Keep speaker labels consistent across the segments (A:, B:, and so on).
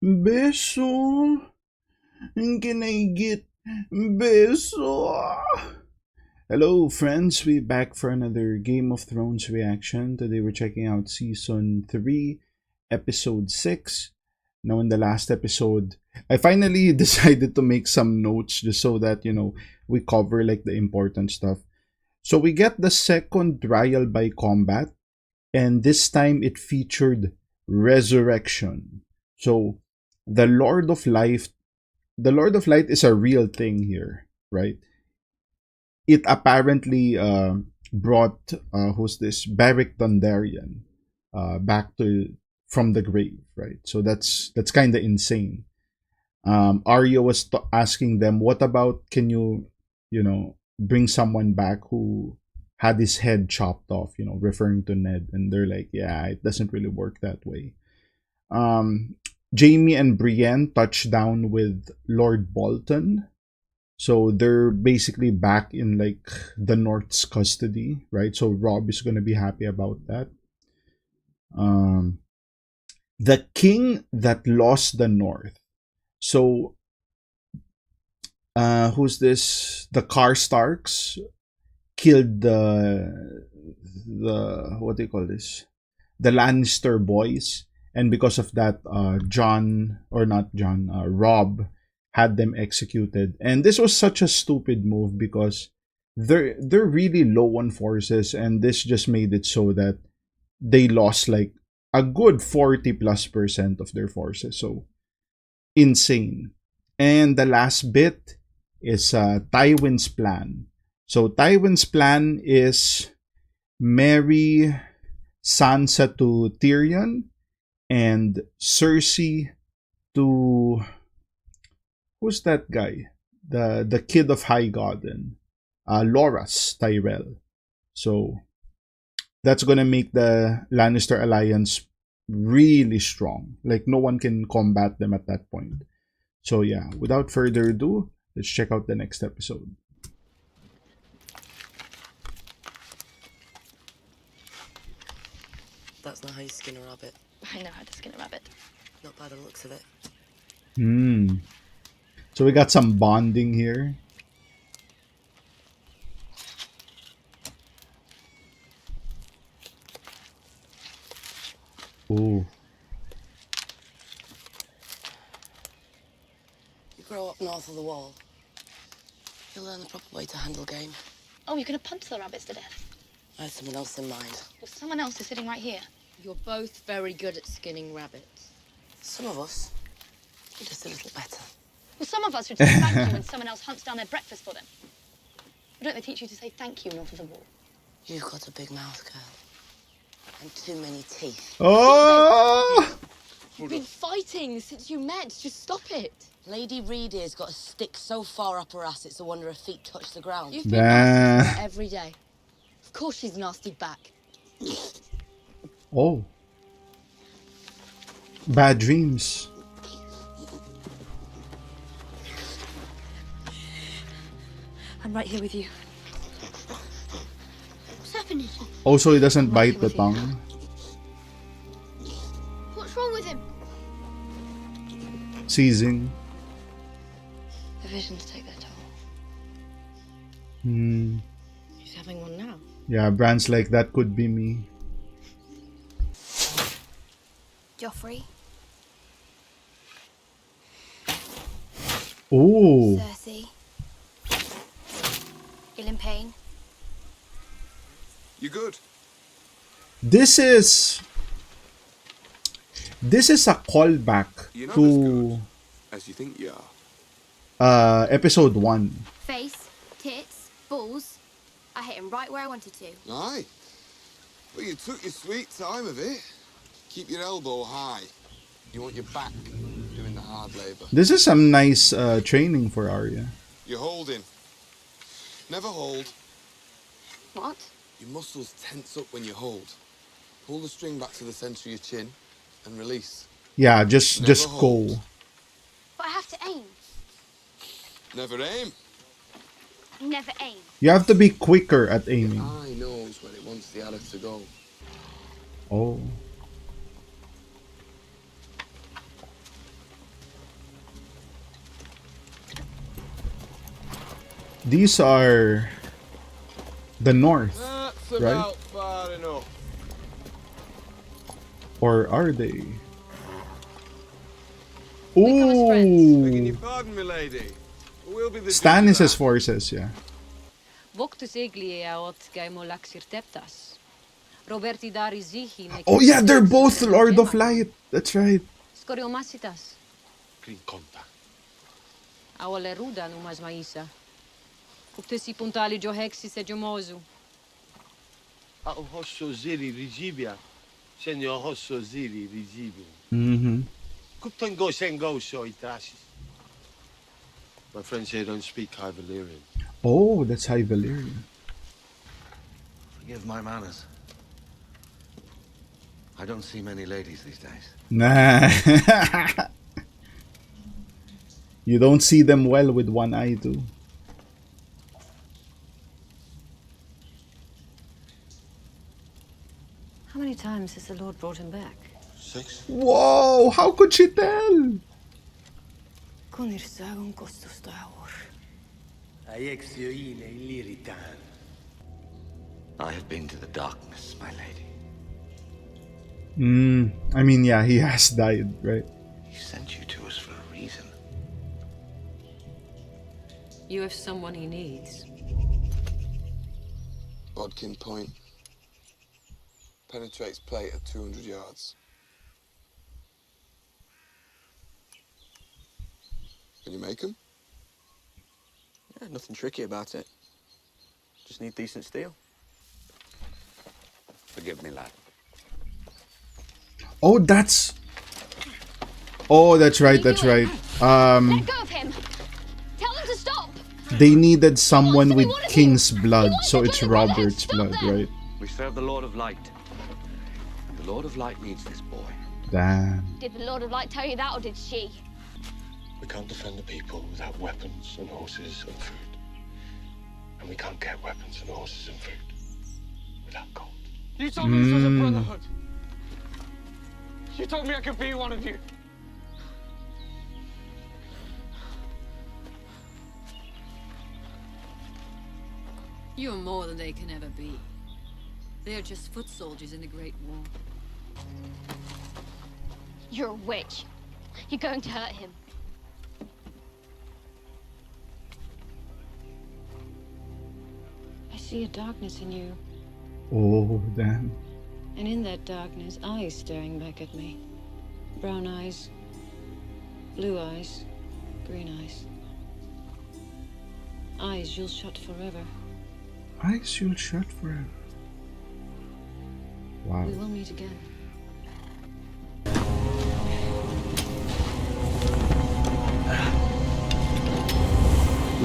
A: Beso? Can I get beso? Hello, friends. We're back for another Game of Thrones reaction. Today we're checking out Season 3, Episode 6. Now, in the last episode, I finally decided to make some notes just so that, we cover like the important stuff. So we get the second trial by combat, and this time it featured resurrection. So the Lord of Life, the Lord of Light is a real thing here, right? It apparently brought who's this Beric Dondarrion back to from the grave, right? So that's kind of insane. Arya was asking them, "What about can bring someone back who had his head chopped off?" Referring to Ned, and they're like, "Yeah, it doesn't really work that way." Um, Jamie and Brienne touch down with Lord Bolton, so they're basically back in like the North's custody, right? So Rob is gonna be happy about that. Um, the king that lost the North. So who's this? The Karstarks killed the what do you call this? The Lannister boys, and because of that, Rob had them executed. And this was such a stupid move because they're really low on forces, and this just made it so that they lost like a good 40+% of their forces. So insane. And the last bit is Tywin's plan. So Tywin's plan is marry Sansa to Tyrion and Cersei to who's that guy? The kid of High Garden, Loras Tyrell. So that's gonna make the Lannister alliance really strong. Like no one can combat them at that point. So yeah, without further ado, let's check out the next episode.
B: That's not how you skin a rabbit.
C: I know how to skin a rabbit.
B: Not by the looks of it.
A: So we got some bonding here. Ooh.
B: You grow up north of the wall, you'll learn the proper way to handle game.
C: Oh, you're going to punch the rabbits to death?
B: I had someone else in mind.
C: Well, someone else is sitting right here.
D: You're both very good at skinning rabbits.
B: Some of us are just a little better.
C: Well, some of us would say thank you when someone else hunts down their breakfast for them. Why don't they teach you to say thank you north of the wall?
B: You've got a big mouth, girl. And too many teeth.
A: Oh!
D: You've been fighting since you met. Just stop it.
B: Lady Reedy's got a stick so far up her ass it's a wonder her feet touch the ground.
D: You've been nasty to her every day. Of course she's nasty back.
A: Oh. Bad dreams.
C: I'm right here with you.
E: What's happening?
A: Also, he doesn't bite the tongue.
E: What's wrong with him?
A: Seizing.
C: The visions take their toll.
D: He's having one now.
A: Yeah, Bran's like, that could be me.
E: Joffrey,
A: Ooh.
E: Cersei, Ilan Payne.
F: You good?
A: This is a callback
F: You're not as
A: to
F: good as you think you are.
A: episode 1.
E: Face, tits, balls. I hit him right where I wanted to.
F: Aye. Well, you took your sweet time of it. Keep your elbow high. You want your back doing the hard labour.
A: This is some nice training for Arya.
F: You're holding. Never hold.
E: What?
F: Your muscles tense up when you hold. Pull the string back to the centre of your chin and release.
A: Yeah, just
F: Never
A: go.
F: hold.
E: But I have to aim.
F: Never aim.
E: Never aim.
A: You have to be quicker at aiming.
F: Eye knows where it wants the arrow to go.
A: Oh. These are the north,
F: That's
A: right?
F: about far enough.
A: Or are they?
C: We come as friends.
F: Begging your
A: Ooh!
F: pardon, milady. We'll be the judge of
A: Stannis'
F: that.
A: forces, yeah.
D: Voctus eglia ot gaemolaxir teptas. Roberti dari zihi
A: Oh yeah, they're both Lord of Light. That's right.
D: Scoriomasitas.
F: Grinconta.
D: Awale ruda numas maisa. Uptesi puntali johexis e jomosu.
G: Au hosso ziri rigibia. Senor hosso ziri rigibia.
A: Mm-hmm.
G: Kuptango sengo so itrasis. My friends here don't speak High Valyrian.
A: Oh, that's High Valyrian.
H: Forgive my manners. I don't see many ladies these days.
A: Nah. You don't see them well with one eye too.
D: How many times has the Lord brought him back?
G: 6.
A: Whoa! How could she tell?
D: Kunir sagun kostos daor.
H: I have been to the darkness, my lady.
A: I mean, yeah, he has died, right?
H: He sent you to us for a reason.
D: You have someone he needs.
F: Bodkin Point. Penetrates plate at 200 yards. Can you make them?
I: Yeah, nothing tricky about it. Just need decent steel.
H: Forgive me, lad.
A: Oh, that's. Oh, that's right. That's right.
C: Let go of him. Tell them to stop.
A: They needed someone
C: to be
A: with
C: one of
A: King's
C: you.
A: blood,
C: You want
A: so
C: to
A: it's
C: kill your brother?
A: Robert's
C: Stop
A: blood,
C: them.
A: right?
H: We serve the Lord of Light. The Lord of Light needs this boy.
A: Damn.
C: Did the Lord of Light tell you that, or did she?
G: We can't defend the people without weapons and horses and food. And we can't get weapons and horses and food without gold.
I: You told me this was a brotherhood. You told me I could be one of you.
D: You're more than they can ever be. They're just foot soldiers in the Great War.
C: You're a witch. You're going to hurt him.
D: I see a darkness in you,
A: Oh, damn.
D: and in that darkness, eyes staring back at me. Brown eyes, blue eyes, green eyes. Eyes you'll shut forever.
A: Eyes you'll shut forever. Wow.
D: We will meet again.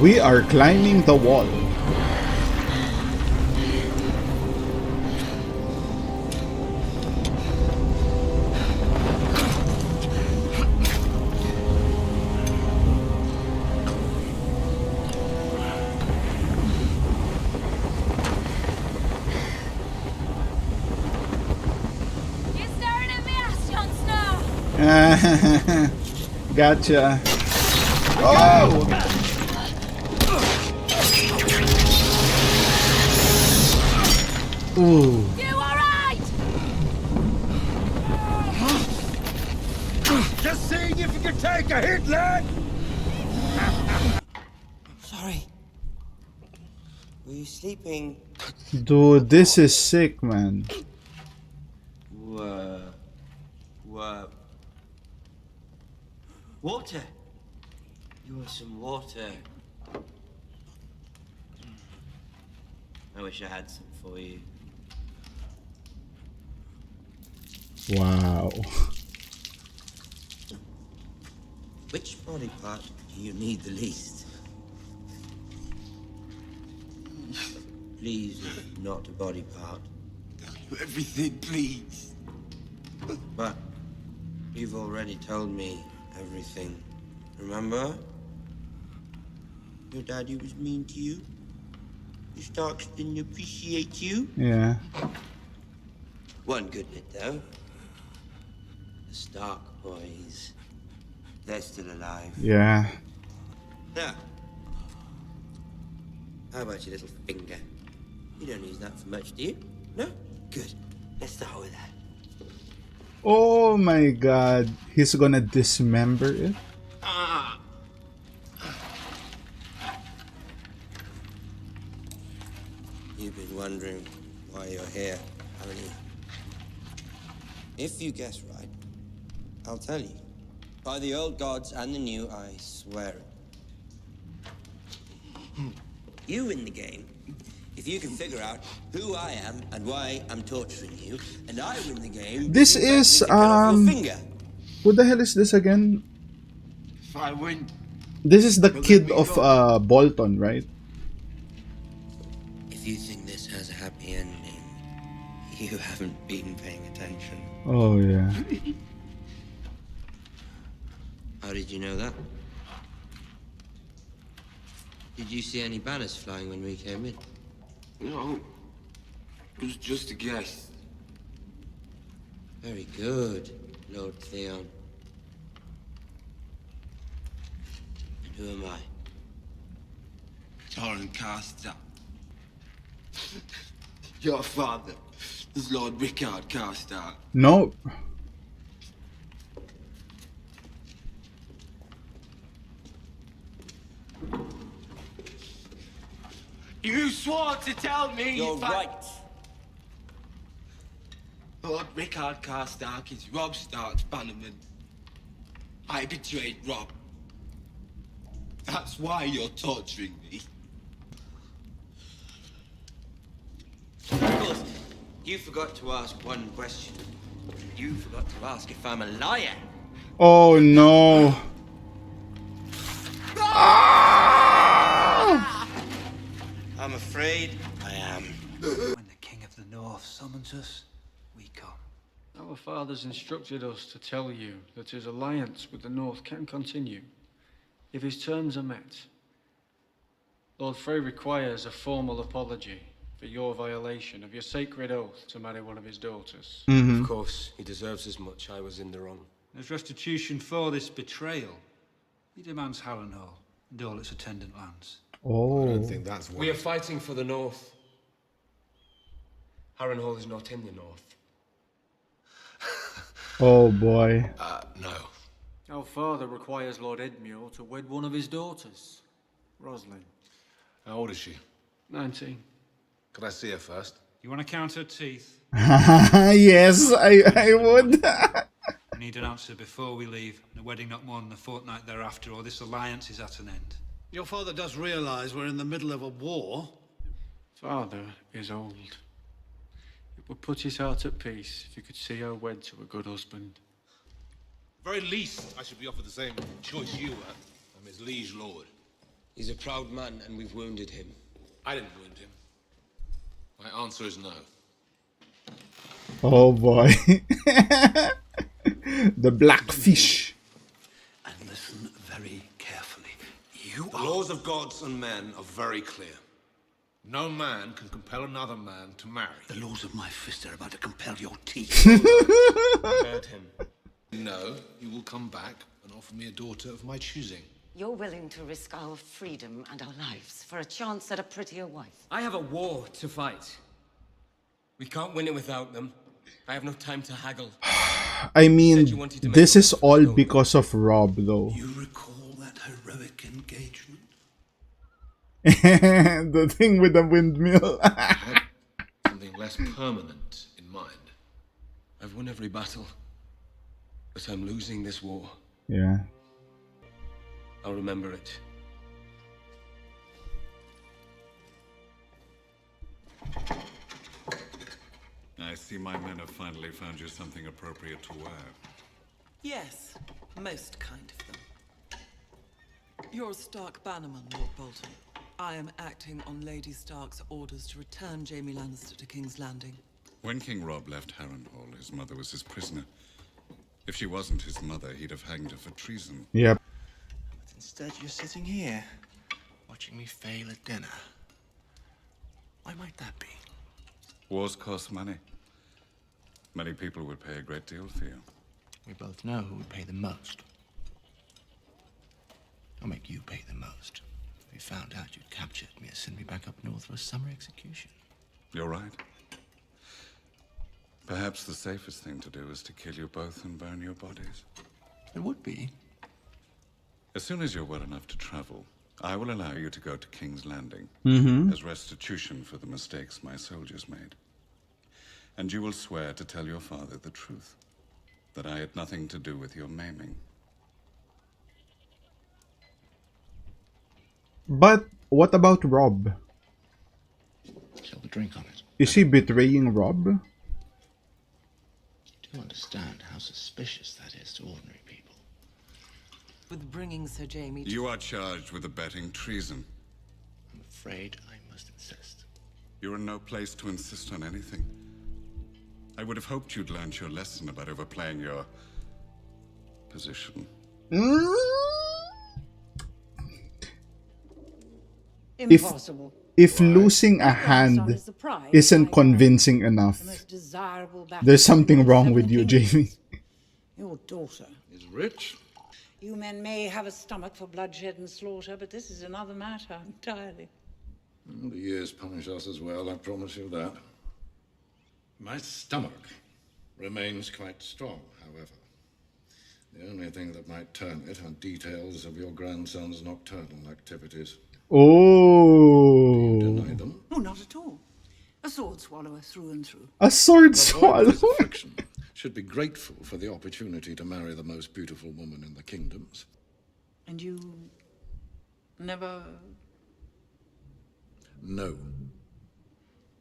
A: We are climbing the wall.
C: You're staring at me ass, Jon Snow.
A: Gotcha. Oh! Ooh.
C: You alright?
G: Just seeing if you can take a hit, lad!
J: Sorry. Were you sleeping?
A: Dude, this is sick, man.
J: What? Water. You want some water? I wish I had some for you.
A: Wow.
J: Which body part do you need the least? Please, not a body part.
F: Everything, please.
J: But you've already told me everything. Remember? Your daddy was mean to you? Your Starks didn't appreciate you?
A: Yeah.
J: One good bit, though. The Stark boys. They're still alive.
A: Yeah.
J: Now, How about your little finger? You don't use that for much, do you? No? Good. Let's start with that.
A: Oh my god. He's gonna dismember it?
J: Ah! You've been wondering why you're here, haven't you? If you guess right, I'll tell you. By the old gods and the new, I swear it. You win the game if you can figure out who I am and why I'm torturing you, and I win the game
A: This
J: if you bet
A: is
J: me to cut off your finger.
A: who the hell is this again?
J: If I win,
A: This is the
J: you'll let
A: kid
J: me
A: of
J: go.
A: Bolton, right?
J: If you think this has a happy ending, you haven't been paying attention.
A: Oh yeah.
J: How did you know that? Did you see any banners flying when we came in?
F: No. It was just a guess.
J: Very good, Lord Theon. And who am I?
F: Torrent Caster. Your father is Lord Rickard Caster.
A: No.
J: You swore to tell me. You're right.
F: Lord Rickard Karstark is Robb Stark's bannerman. I betrayed Robb. That's why you're torturing me.
J: Of course, you forgot to ask one question. You forgot to ask if I'm a liar.
A: Oh no.
J: I'm afraid I am.
K: When the King of the North summons us, we come.
L: Our fathers instructed us to tell you that his alliance with the North can continue if his terms are met. Lord Frey requires a formal apology for your violation of your sacred oath to marry one of his daughters.
A: Mhm.
I: Of course, he deserves as much. I was in the wrong.
K: As restitution for this betrayal, he demands Harrenhal and all its attendant lands.
A: Oh.
M: I don't think that's
I: We are fighting for the North. Harrenhal is not in the North.
A: Oh boy.
M: No.
L: Our father requires Lord Edmure to wed one of his daughters, Roslyn.
M: How old is she?
L: 19.
M: Could I see her first?
K: You want to count her teeth?
A: Yes, I would.
K: We need an answer before we leave, and a wedding not more than a fortnight thereafter, or this alliance is at an end.
N: Your father does realize we're in the middle of a war.
L: Father is old. It would put his heart at peace if he could see her wed to a good husband.
M: Very least, I should be offered the same choice you were. I'm his liege lord.
I: He's a proud man, and we've wounded him.
M: I didn't wound him. My answer is no.
A: Oh boy. The blackfish.
N: And listen very carefully.
M: The laws of gods and men are very clear. No man can compel another man to marry.
N: The laws of my fist are about to compel your teeth.
I: Heard him.
M: No, you will come back and offer me a daughter of my choosing.
B: You're willing to risk our freedom and our lives for a chance at a prettier wife.
I: I have a war to fight. We can't win it without them. I have no time to haggle.
A: I mean, this is all because of Rob, though.
N: You recall that heroic engagement?
A: The thing with the windmill.
M: Something less permanent in mind.
I: I've won every battle, but I'm losing this war.
A: Yeah.
I: I'll remember it.
O: I see my men have finally found you something appropriate to wear.
P: Yes, most kind of them. You're a Stark bannerman, Lord Bolton. I am acting on Lady Stark's orders to return Jaime Lannister to King's Landing.
O: When King Robb left Harrenhal, his mother was his prisoner. If she wasn't his mother, he'd have hanged her for treason.
A: Yep.
Q: But instead, you're sitting here, watching me fail at dinner. Why might that be?
O: Wars cost money. Many people would pay a great deal for you.
Q: We both know who would pay the most. I'll make you pay the most for we found out you'd captured me and sent me back up north for a summer execution.
O: You're right. Perhaps the safest thing to do is to kill you both and burn your bodies.
Q: It would be.
O: As soon as you're well enough to travel, I will allow you to go to King's Landing as restitution for the mistakes my soldiers made. And you will swear to tell your father the truth, that I had nothing to do with your maiming.
A: But what about Rob?
Q: Shall we drink on it?
A: Is he betraying Rob?
Q: You do understand how suspicious that is to ordinary people.
P: With bringing Sir Jaime to...
O: You are charged with abetting treason.
Q: I'm afraid I must insist.
O: You're in no place to insist on anything. I would have hoped you'd learned your lesson about overplaying your position.
R: Impossible.
A: If losing a hand isn't convincing enough, there's something wrong with you, Jamie.
R: Your daughter
M: is rich.
R: You men may have a stomach for bloodshed and slaughter, but this is another matter entirely.
M: Well, the years punish us as well, I promise you that. My stomach remains quite strong, however. The only thing that might turn it are details of your grandson's nocturnal activities.
A: Oh.
M: Do you deny them?
R: Oh, not at all. A sword swallower through and through.
A: A sword
M: But all
A: swallower.
M: this affliction should be grateful for the opportunity to marry the most beautiful woman in the kingdoms.
R: And you never...
M: No.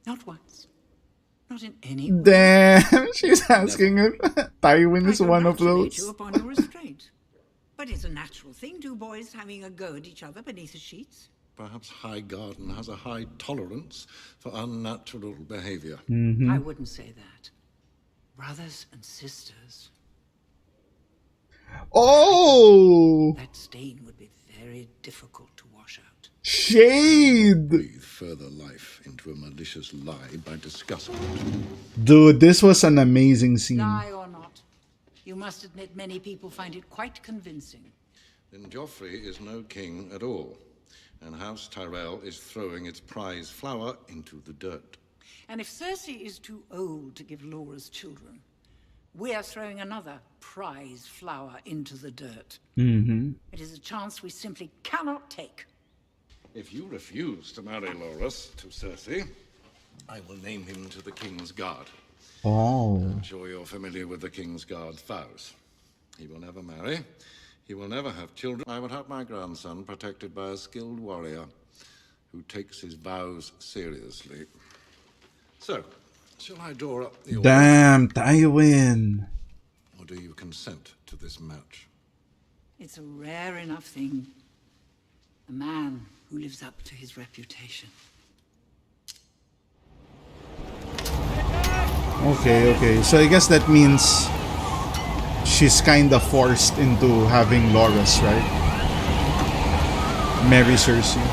R: Not once. Not in any way.
A: Damn, she's asking if Tywin is one of
R: Congratulate
A: those.
R: you upon your restraint. But it's a natural thing, two boys having a go at each other beneath the sheets.
M: Perhaps High Garden has a high tolerance for unnatural behavior.
R: I wouldn't say that. Brothers and sisters.
A: Oh!
R: That stain would be very difficult to wash out.
A: Shade!
M: Breathe further life into a malicious lie by discussing it.
A: Dude, this was an amazing scene.
R: Lie or not, you must admit many people find it quite convincing.
M: Then Joffrey is no king at all, and House Tyrell is throwing its prize flower into the dirt.
R: And if Cersei is too old to give Laura's children, we're throwing another prize flower into the dirt. It is a chance we simply cannot take.
M: If you refuse to marry Loras to Cersei, I will name him to the King's Guard.
A: Oh.
M: I'm sure you're familiar with the King's Guard's vows. He will never marry. He will never have children. I would have my grandson protected by a skilled warrior who takes his vows seriously. So, shall I draw up the order?
A: Damn, Tywin.
M: Or do you consent to this match?
R: It's a rare enough thing. A man who lives up to his reputation.
A: Okay. So I guess that means she's kinda forced into having Loras, right? Marry Cersei.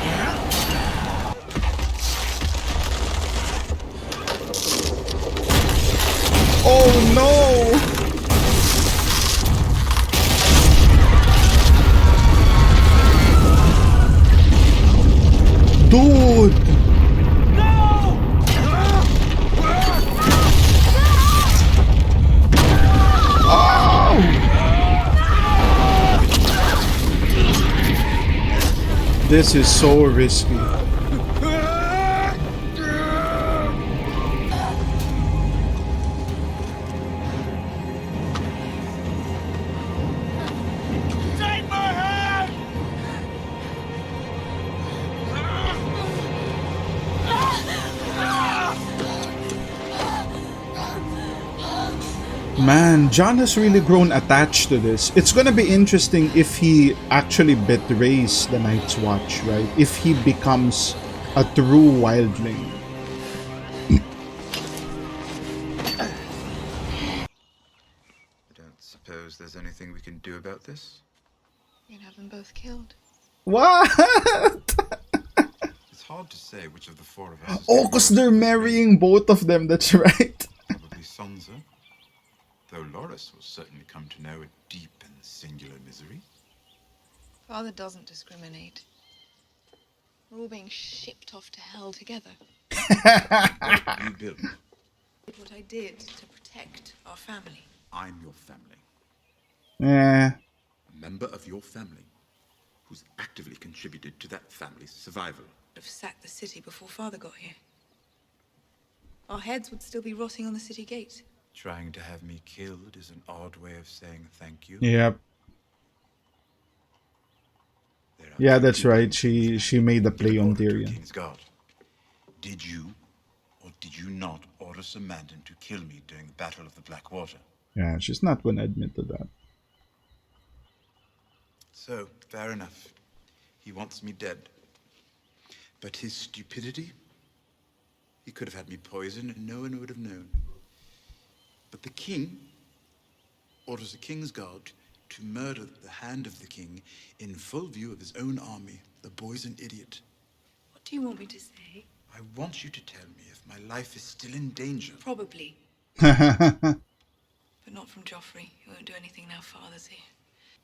A: Oh no! Dude! This is so risky.
S: Take my hand!
A: Man, Jon has really grown attached to this. It's gonna be interesting if he actually betrays the Night's Watch, right? If he becomes a true wildling.
T: I don't suppose there's anything we can do about this?
U: You can have them both killed.
A: What?
T: It's hard to say which of the four of us is
A: Oh, because they're marrying both of them, that's right.
T: probably Sansa. Though Loras will certainly come to know a deep and singular misery.
U: Father doesn't discriminate. We're all being shipped off to hell together.
T: You built.
U: Did what I did to protect our family.
T: I'm your family.
A: Eh.
T: A member of your family who's actively contributed to that family's survival.
U: Would have sacked the city before Father got here. Our heads would still be rotting on the city gate.
T: Trying to have me killed is an odd way of saying thank you.
A: Yep. Yeah, that's right. She made the play on Tyrion.
T: King's Guard. Did you or did you not order Sir Mandan to kill me during the Battle of the Blackwater?
A: Yeah, she's not gonna admit to that.
T: So, fair enough. He wants me dead. But his stupidity? He could have had me poisoned and no one would have known. But the king orders the King's Guard to murder the hand of the king in full view of his own army. The boy's an idiot.
U: What do you want me to say?
T: I want you to tell me if my life is still in danger.
U: Probably. But not from Joffrey. He won't do anything now Father's here.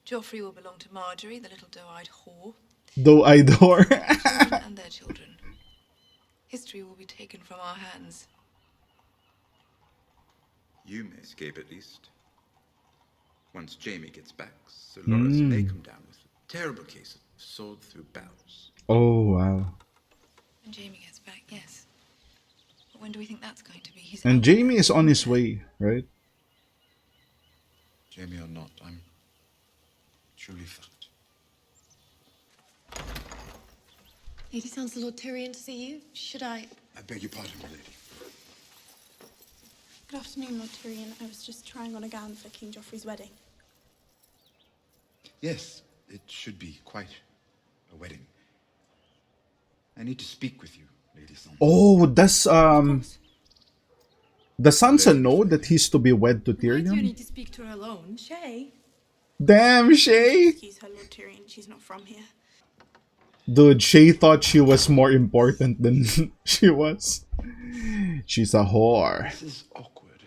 U: Joffrey will belong to Marjorie, the little doe-eyed whore.
A: Doe-eyed whore.
U: Children and their children. History will be taken from our hands.
T: You may escape at least. Once Jaime gets back, Sir Loras may come down with a terrible case of sword through bowels.
A: Oh, wow.
U: When Jaime gets back, yes. But when do we think that's going to be? He's
A: And
U: out
A: Jaime
U: there.
A: is on his way, right?
T: Jaime or not, I'm truly fucked.
E: Lady sounds the Lord Tyrion to see you. Should I?
T: I beg your pardon, my lady.
V: Good afternoon, Lord Tyrion. I was just trying on a gown for King Joffrey's wedding.
T: Yes, it should be quite a wedding. I need to speak with you, Lady Sansa.
A: Oh, does Sansa know that he's to be wed to
V: Why do you
A: Tyrion?
V: need to speak to her alone? Shay?
A: Damn, Shay!
V: Excuse her, Lord Tyrion. She's not from here.
A: Dude, Shay thought she was more important than she was. She's a whore.
T: This is awkward.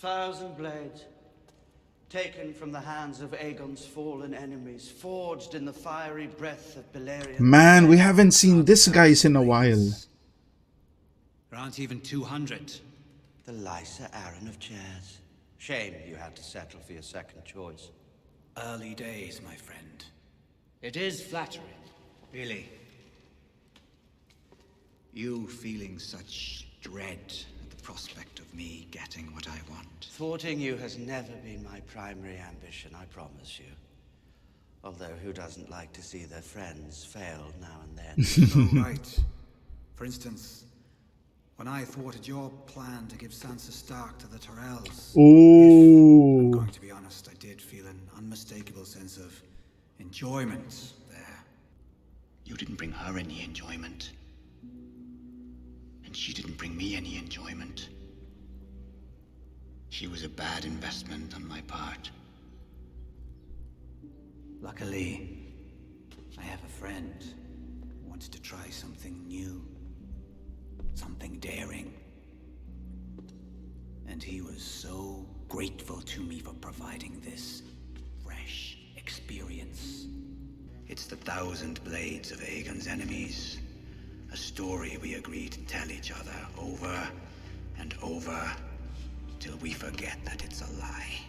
W: 1,000 blades, taken from the hands of Aegon's fallen enemies, forged in the fiery breath of Balerion.
A: Man, we haven't seen these guys in a while.
K: There aren't even 200.
W: The Lysa Arryn of Chairs. Shame you had to settle for your second choice.
K: Early days, my friend. It is flattering, really.
W: You feeling such dread at the prospect of me getting what I want.
K: Thwarting you has never been my primary ambition, I promise you.
W: Although who doesn't like to see their friends fail now and then?
X: Oh, right. For instance, when I thwarted your plan to give Sansa Stark to the Tyrells.
A: Ooh.
X: I'm going to be honest, I did feel an unmistakable sense of enjoyment there.
W: You didn't bring her any enjoyment. And she didn't bring me any enjoyment. She was a bad investment on my part.
X: Luckily, I have a friend who wants to try something new. Something daring. And he was so grateful to me for providing this fresh experience.
W: It's the 1,000 blades of Aegon's enemies. A story we agreed to tell each other over and over till we forget that it's a lie.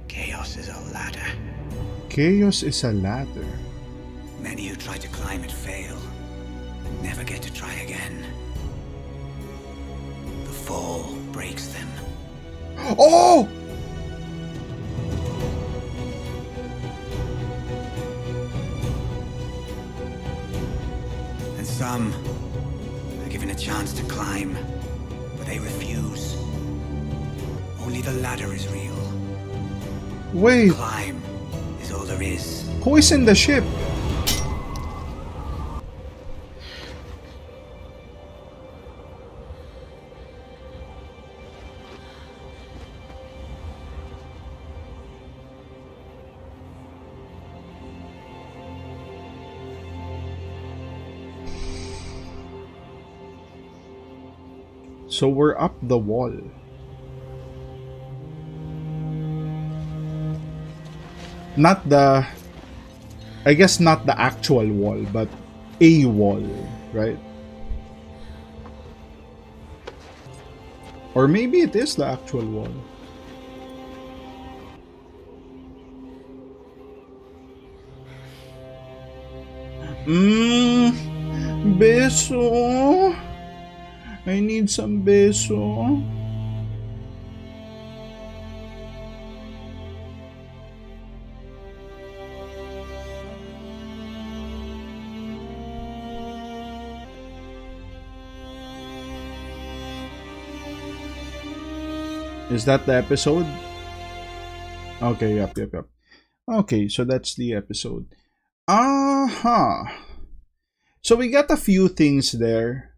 W: Chaos is a ladder.
A: Chaos is a ladder.
W: Many who try to climb it fail and never get to try again. The fall breaks them.
A: Oh!
W: And some are given a chance to climb, but they refuse. Only the ladder is real.
A: Wait.
W: Climb is all there is.
A: Who is in the ship? So we're up the wall. Not the... I guess not the actual wall, but a wall, right? Or maybe it is the actual wall. Beso. I need some beso. Is that the episode? Okay, yep. Okay, so that's the episode. Uh-huh. So we got a few things there.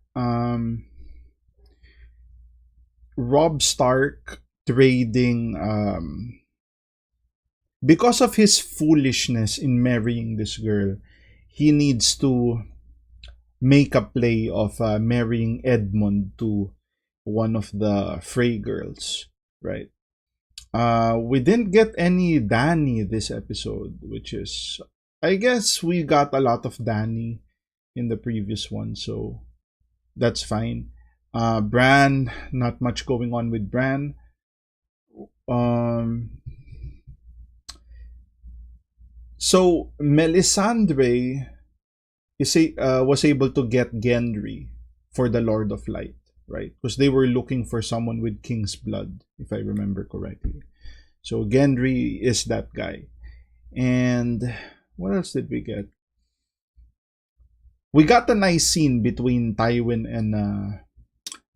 A: Robb Stark trading because of his foolishness in marrying this girl, he needs to make a play of marrying Edmund to one of the Frey girls, right? We didn't get any Dany this episode, which is, I guess we got a lot of Dany in the previous one, so that's fine. Bran, not much going on with Bran. So Melisandre was able to get Gendry for the Lord of Light, right? Because they were looking for someone with King's blood, if I remember correctly. So Gendry is that guy. And what else did we get? We got a nice scene between Tywin and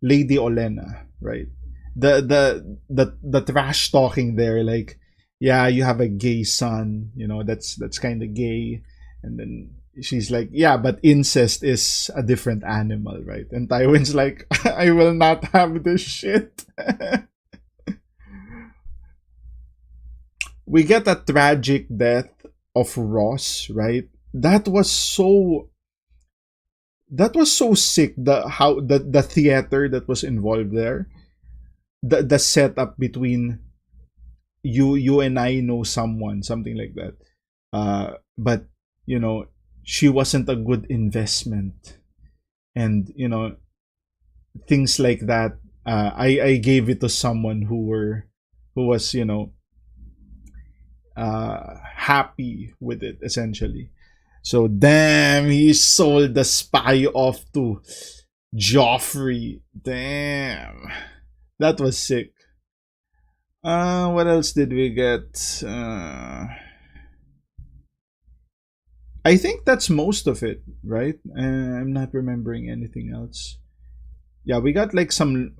A: Lady Olenna, right? The trash talking there, like, yeah, you have a gay son, you know, that's kind of gay. And then she's like, yeah, but incest is a different animal, right? And Tywin's like, I will not have this shit. We get a tragic death of Ross, right? That was so sick. The theater that was involved there, the setup between you and I know someone, something like that. But you know, she wasn't a good investment, and you know, things like that. I gave it to someone who was, you know, happy with it, essentially. So damn, he sold the spy off to Joffrey. Damn, that was sick. What else did we get? I think that's most of it, right? I'm not remembering anything else. Yeah, we got like some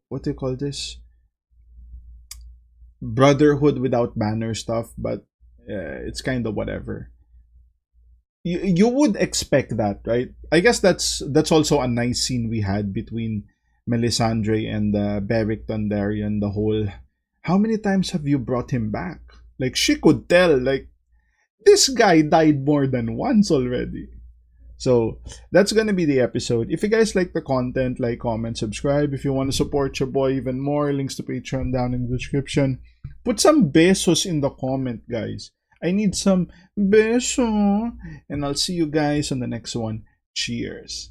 A: what do you call this? Brotherhood without banner stuff, but it's kind of whatever. You would expect that, right? I guess that's also a nice scene we had between Melisandre and Beric Dondarrion. The whole, how many times have you brought him back? Like, she could tell, like, this guy died more than once already. So that's gonna be the episode. If you guys like the content, like, comment, subscribe. If you want to support your boy even more, links to Patreon down in the description. Put some besos in the comment, guys. I need some beso. And I'll see you guys on the next one. Cheers.